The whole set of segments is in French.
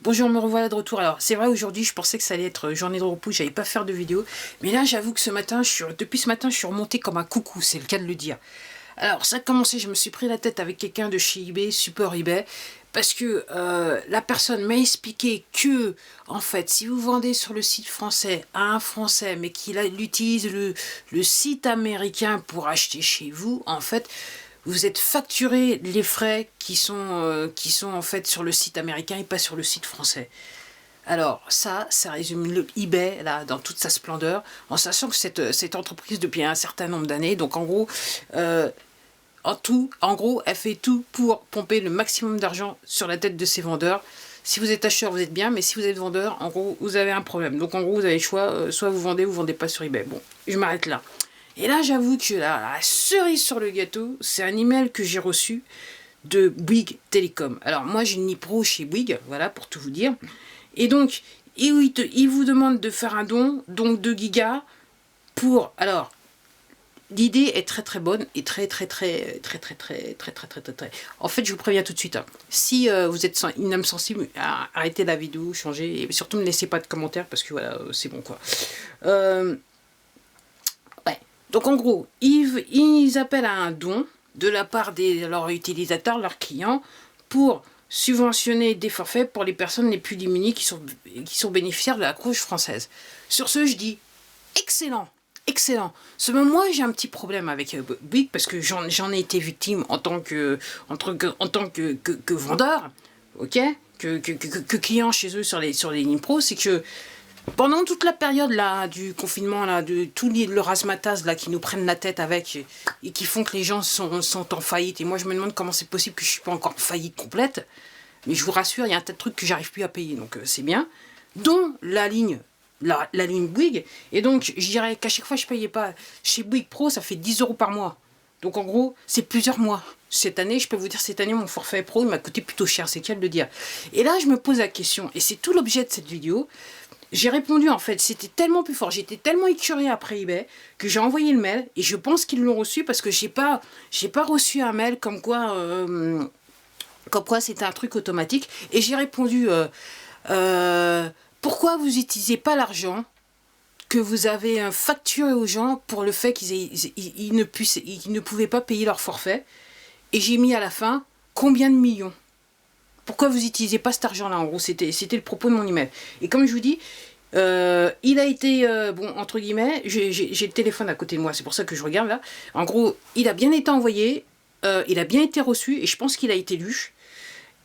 Bonjour, me revoilà de retour. Alors, c'est vrai, aujourd'hui, je pensais que ça allait être journée de repos, j'allais pas faire de vidéo. Mais là, j'avoue que ce matin, depuis ce matin, je suis remontée comme un coucou, c'est le cas de le dire. Alors, ça a commencé, je me suis pris la tête avec quelqu'un de chez eBay, Super eBay, parce que la personne m'a expliqué que, en fait, si vous vendez sur le site français à un Français, mais qu'il utilise le site américain pour acheter chez vous, en fait, vous êtes facturé les frais qui sont en fait sur le site américain et pas sur le site français. Alors ça résume le eBay là dans toute sa splendeur, en sachant que cette entreprise depuis un certain nombre d'années, donc en gros, en gros, elle fait tout pour pomper le maximum d'argent sur la tête de ses vendeurs. Si vous êtes acheteur, vous êtes bien, mais si vous êtes vendeur, en gros, vous avez un problème. Donc en gros, vous avez le choix, soit vous vendez ou vous vendez pas sur eBay. Bon, je m'arrête là. Et là, j'avoue que la cerise sur le gâteau, c'est un email que j'ai reçu de Bouygues Télécom. Alors, moi, j'ai une Nipro chez Bouygues, voilà, pour tout vous dire. Et donc, il vous demande de faire un don, donc 2 gigas, pour... Alors, l'idée est très très bonne et très. En fait, je vous préviens tout de suite. Hein. Si vous êtes une âme sensible, arrêtez la vidéo, changez, et surtout ne laissez pas de commentaires, parce que voilà, c'est bon, quoi. Donc en gros, ils appellent à un don de la part de leurs utilisateurs, leurs clients, pour subventionner des forfaits pour les personnes les plus démunies qui sont bénéficiaires de la Croix française. Sur ce, je dis excellent, excellent. Seulement moi, j'ai un petit problème avec Bouygues parce que j'en ai été victime en tant que vendeur, ok, que client chez eux sur les Nipro, c'est que pendant toute la période là du confinement là, de tout le razzmatazz là qui nous prennent la tête avec et qui font que les gens sont en faillite, et moi je me demande comment c'est possible que je suis pas encore en faillite complète, mais je vous rassure, il y a un tas de trucs que j'arrive plus à payer, donc c'est bien, dont la ligne Bouygues, et donc je dirais qu'à chaque fois je payais pas chez Bouygues Pro, ça fait 10 € par mois, donc en gros c'est plusieurs mois. Cette année, je peux vous dire, cette année mon forfait pro il m'a coûté plutôt cher, c'est le cas de le dire. Et là je me pose la question, et c'est tout l'objet de cette vidéo. J'ai répondu, en fait, c'était tellement plus fort, j'étais tellement écœurée après eBay que j'ai envoyé le mail, et je pense qu'ils l'ont reçu parce que j'ai pas reçu un mail comme quoi c'était un truc automatique, et j'ai répondu pourquoi vous n'utilisez pas l'argent que vous avez facturé aux gens pour le fait qu'ils ne pouvaient pas payer leur forfait, et j'ai mis à la fin combien de millions. Pourquoi vous n'utilisez pas cet argent-là? En gros, c'était le propos de mon email. Et comme je vous dis, il a été, bon, entre guillemets, j'ai le téléphone à côté de moi, c'est pour ça que je regarde là. En gros, il a bien été envoyé, il a bien été reçu, et je pense qu'il a été lu.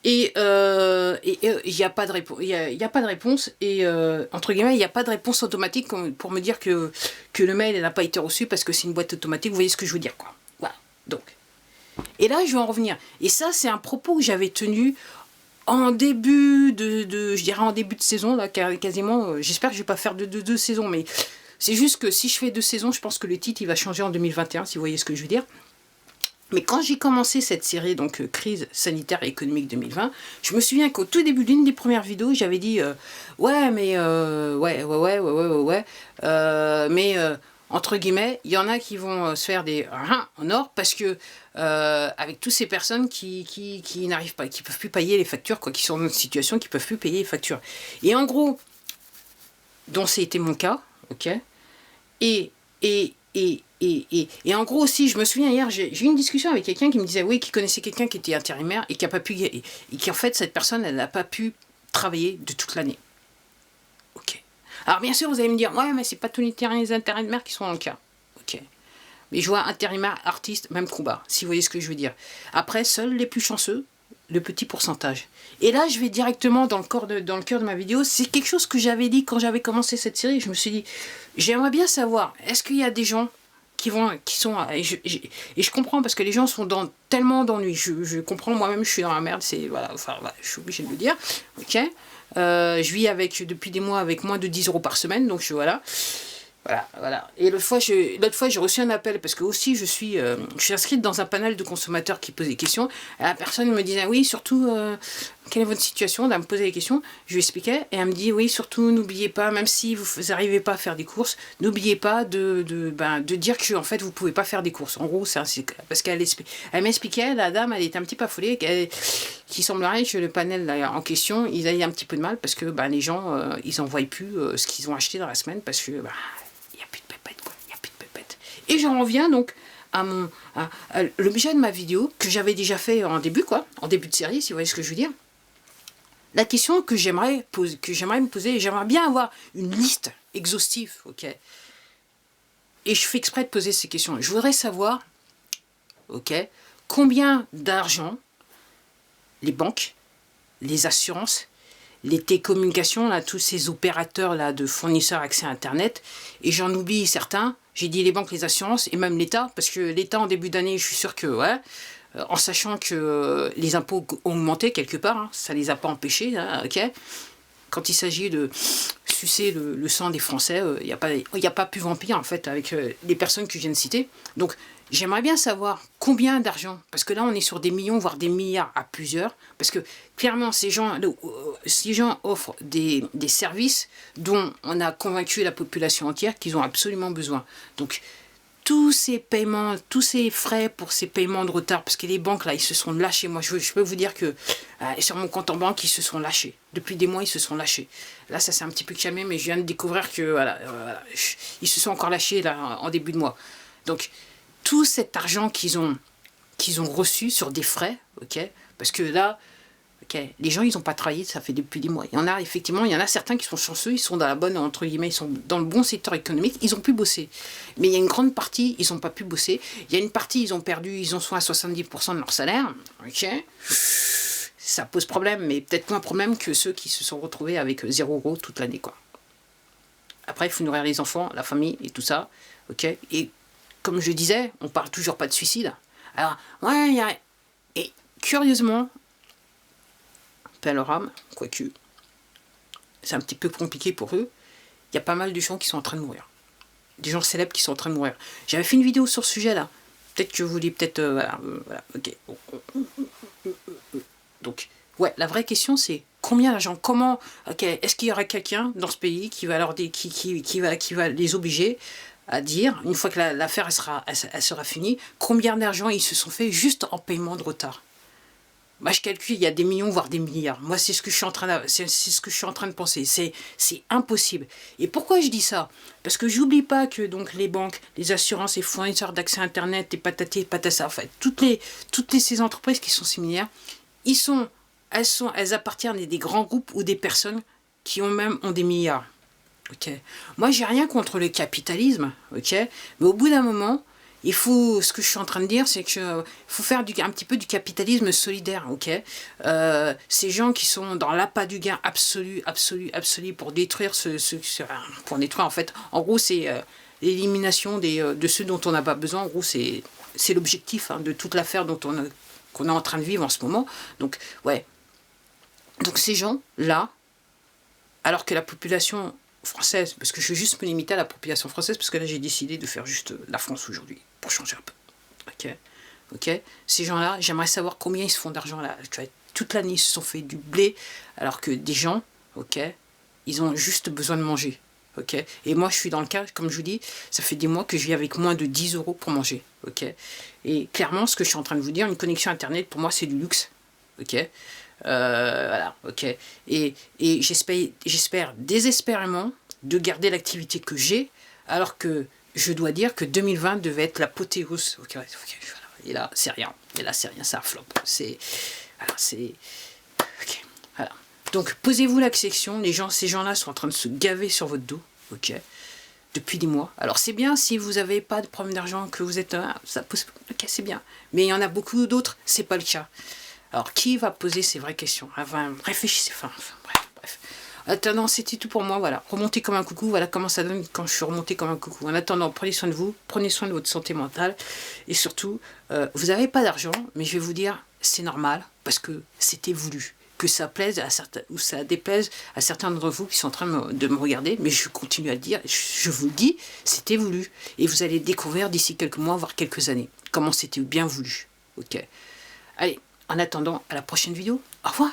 Et il n'y a pas de réponse. Il y a pas de réponse, et entre guillemets, il n'y a pas de réponse automatique pour me dire que le mail n'a pas été reçu parce que c'est une boîte automatique. Vous voyez ce que je veux dire, quoi. Voilà. Donc. Et là, je vais en revenir. Et ça, c'est un propos que j'avais tenu en début je dirais en début de saison, là, quasiment. J'espère que je vais pas faire deux saisons, mais c'est juste que si je fais 2 saisons, je pense que le titre, il va changer en 2021, si vous voyez ce que je veux dire. Mais quand j'ai commencé cette série, donc crise sanitaire et économique 2020, je me souviens qu'au tout début d'une des premières vidéos, j'avais dit ouais, mais entre guillemets, il y en a qui vont se faire des reins en or parce que avec toutes ces personnes qui n'arrivent pas, qui peuvent plus payer les factures, quoi, qui sont dans une situation qui peuvent plus payer les factures. Et en gros, dont c'était mon cas, ok. Et en gros aussi, je me souviens hier, j'ai eu une discussion avec quelqu'un qui me disait oui, qui connaissait quelqu'un qui était intérimaire et qui a pas pu, et qui en fait cette personne, elle n'a pas pu travailler de toute l'année. Ok. Alors bien sûr, vous allez me dire ouais, mais c'est pas tous les intérimaires qui sont dans le cas. Ok. Mais je vois intérimaire, artiste, même combat, si vous voyez ce que je veux dire. Après, seuls les plus chanceux, le petit pourcentage. Et là, je vais directement dans le cœur de ma vidéo. C'est quelque chose que j'avais dit quand j'avais commencé cette série. Je me suis dit, j'aimerais bien savoir, est-ce qu'il y a des gens qui sont... Et je comprends, parce que les gens sont dans tellement d'ennuis. Je comprends, moi-même, je suis dans la merde. Voilà, je suis obligée de le dire. Ok. Je vis depuis des mois avec moins de 10 € par semaine. Donc, voilà. Voilà. Et l'autre fois, j'ai reçu un appel parce que aussi je suis inscrite dans un panel de consommateurs qui posent des questions. Et la personne me disait oui, surtout quelle est votre situation? Elle me posait des questions, je lui expliquais et elle me dit oui, surtout n'oubliez pas, même si vous n'arrivez pas à faire des courses, n'oubliez pas de dire que en fait vous pouvez pas faire des courses. En gros, c'est parce qu'elle m'expliquait, la dame, elle était un petit peu affolée, qui semblerait que le panel là, en question, ils aient un petit peu de mal parce que les gens, ils n'en voient plus ce qu'ils ont acheté dans la semaine parce que il n'y a plus de pépettes, quoi. Il n'y a plus de pépettes. Et j'en reviens donc à l'objet de ma vidéo que j'avais déjà fait en début de série, si vous voyez ce que je veux dire. La question que j'aimerais me poser, j'aimerais bien avoir une liste exhaustive, ok. Et je fais exprès de poser ces questions. Je voudrais savoir, ok, combien d'argent les banques, les assurances, les télécommunications, là, tous ces opérateurs là, de fournisseurs accès à Internet, et j'en oublie certains, j'ai dit les banques, les assurances, et même l'État, parce que l'État en début d'année, je suis sûr que, ouais, en sachant que les impôts ont augmenté quelque part, hein, ça ne les a pas empêchés, hein, ok. Quand il s'agit de sucer le sang des Français, il n'y a pas plus vampire en fait avec les personnes que je viens de citer. Donc j'aimerais bien savoir combien d'argent, parce que là on est sur des millions, voire des milliards à plusieurs, parce que clairement ces gens offrent des services dont on a convaincu la population entière qu'ils ont absolument besoin. Donc tous ces paiements, tous ces frais pour ces paiements de retard, parce que les banques, là, ils se sont lâchés. Moi, je peux vous dire que sur mon compte en banque, ils se sont lâchés. Depuis des mois, ils se sont lâchés. Là, ça s'est un petit peu calmé, mais je viens de découvrir que, ils se sont encore lâchés, là, en début de mois. Donc, tout cet argent qu'ils ont reçu sur des frais, ok, parce que là, okay, les gens, ils n'ont pas travaillé, ça fait depuis des mois. Il y en a certains qui sont chanceux, ils sont dans la bonne, entre guillemets, ils sont dans le bon secteur économique, ils ont pu bosser. Mais il y a une grande partie, ils n'ont pas pu bosser. Il y a une partie, ils ont soit à 70% de leur salaire, ok. Ça pose problème, mais peut-être moins problème que ceux qui se sont retrouvés avec 0 € toute l'année, quoi. Après, il faut nourrir les enfants, la famille et tout ça, ok. Et comme je disais, on parle toujours pas de suicide. Alors, ouais, et curieusement, Panoram, quoique c'est un petit peu compliqué pour eux, il y a pas mal de gens qui sont en train de mourir. Des gens célèbres qui sont en train de mourir. J'avais fait une vidéo sur ce sujet-là. Peut-être que vous voulez, voilà, ok. Donc, ouais, la vraie question c'est combien d'argent, comment, ok, est-ce qu'il y aura quelqu'un dans ce pays qui va qui va les obliger à dire, une fois que l'affaire elle sera finie, combien d'argent ils se sont fait juste en paiement de retard. Moi, je calcule, il y a des millions, voire des milliards. Moi, c'est ce que je suis en train de penser. C'est impossible. Et pourquoi je dis ça? Parce que j'oublie pas que donc les banques, les assurances, les fournisseurs d'accès à Internet, et patati et patassa, en fait, toutes ces entreprises qui sont similaires, elles appartiennent à des grands groupes ou des personnes qui ont des milliards. Ok. Moi, j'ai rien contre le capitalisme, ok. Mais au bout d'un moment, ce que je suis en train de dire, c'est qu'il faut faire un petit peu du capitalisme solidaire, ok. Ces gens qui sont dans l'appât du gain absolu, pour détruire pour détruire en fait, en gros c'est l'élimination de ceux dont on n'a pas besoin. En gros c'est l'objectif de toute l'affaire qu'on est en train de vivre en ce moment. Donc ouais, donc ces gens là, alors que la population française, parce que je vais juste me limiter à la population française, parce que là j'ai décidé de faire juste la France aujourd'hui, pour changer un peu. Ok. Ces gens-là, j'aimerais savoir combien ils se font d'argent là. Toute l'année ils se sont fait du blé, alors que des gens, ok, ils ont juste besoin de manger. Ok. Et moi je suis dans le cas, comme je vous dis, ça fait des mois que je vis avec moins de 10 € pour manger. Ok. Et clairement, ce que je suis en train de vous dire, une connexion internet pour moi c'est du luxe. Ok. Voilà, ok. Et j'espère désespérément de garder l'activité que j'ai, alors que je dois dire que 2020 devait être l'apothéose. Ok, voilà. Et là, c'est rien. Ça flop. Ok, voilà. Donc, posez-vous la question. Ces gens-là sont en train de se gaver sur votre dos, ok, depuis des mois. Alors, c'est bien si vous n'avez pas de problème d'argent, que vous êtes... ok, c'est bien. Mais il y en a beaucoup d'autres, c'est pas le cas. Alors, qui va poser ces vraies questions? Enfin, réfléchissez, bref. En attendant, c'était tout pour moi, voilà. Remonter comme un coucou, voilà comment ça donne quand je suis remonté comme un coucou. En attendant, prenez soin de vous, prenez soin de votre santé mentale. Et surtout, vous n'avez pas d'argent, mais je vais vous dire, c'est normal, parce que c'était voulu. Que ça plaise à certains, ou ça déplaise à certains d'entre vous qui sont en train de me regarder, mais je continue à le dire, je vous le dis, c'était voulu. Et vous allez découvrir d'ici quelques mois, voire quelques années, comment c'était bien voulu. Ok. Allez. En attendant, à la prochaine vidéo. Au revoir.